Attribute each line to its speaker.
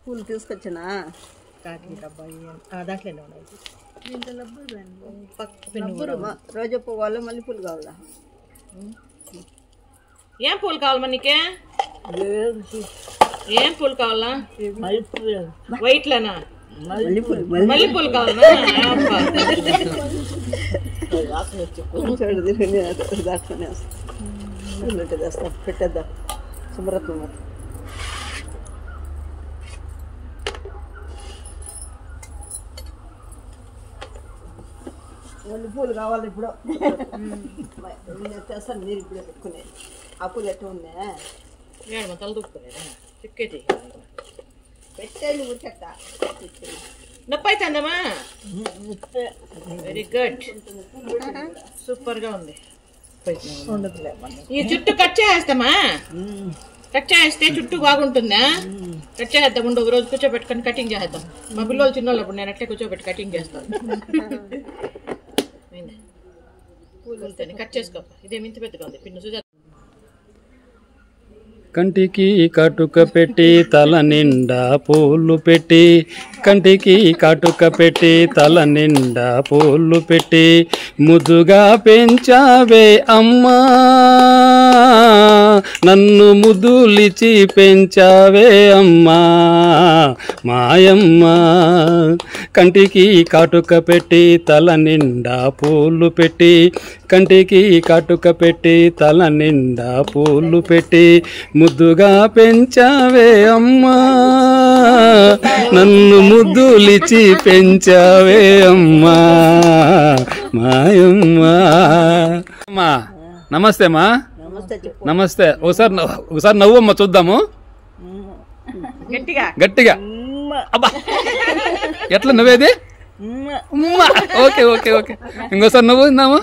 Speaker 1: పూలు తీసుకొచ్చినా
Speaker 2: కాకి డబ్బా దాంట్లోనే ఉన్నాయి.
Speaker 1: రోజా పువ్వు కావాలా మల్లె పూలు కావాలా?
Speaker 2: ఏం పూలు కావాలమ్మా నీకే? ఏం పూలు కావాలా? వైట్లనా? మల్లె పూలు కావాలన్నా?
Speaker 1: పెట్టేద్దాం శుభ్రత్వం. మల్లె పూలు కావాలి ఇప్పుడు. తెస్తాను మీరు ఇప్పుడే పెట్టుకునేది. ఆ పూలు ఎట్లా ఉన్నా
Speaker 2: తల దుక్కునేదా చిక్కేటి
Speaker 1: పెట్టేది ఊరికెట్ట
Speaker 2: నొప్పి అవుతుందమ్మా. వెరీ గుడ్, సూపర్ గా ఉంది. ఈ చుట్టూ కట్ చేస్తామా? కట్ చేస్తే చుట్టూ బాగుంటుందా? కట్ చేద్దాం. ఉండు, ఒక రోజు కూర్చోబెట్టుకొని కటింగ్ చేద్దాం. మా పిల్లలు చిన్నప్పుడు నేను అట్లే కూర్చోబెట్టి కటింగ్ చేస్తాను. పూలు కట్ చేసుకో. ఇదేమి ఇంత పెద్దగా ఉంది పిన్ను చూసా.
Speaker 3: కంటికి కాటుక పెట్టి తల నిండా పూలు పెట్టి, కంటికి కాటుక పెట్టి తల నిండా పూలు పెట్టి, ముద్దుగా పెంచావే అమ్మా, నన్ను ముద్దులిచి పెంచావే అమ్మా మాయమ్మ. కంటికి కాటుక పెట్టి తల నిండా పూలు పెట్టి, కంటికి కాటుక పెట్టి తల నిండా పూలు పెట్టి, ముద్దుగా పెంచావే అమ్మా, నన్ను ముద్దులిచి పెంచావే అమ్మా మాయమ్మా. అమ్మా నమస్తే అమ్మా. నమస్తే. ఒకసారి నవ్వమ్మా చూద్దాము
Speaker 2: గట్టిగా
Speaker 3: గట్టిగా. అబ్బా ఎట్లా నవ్వేది? Okay okay okay. ఇంకోసారి నవ్వు ఇందాము.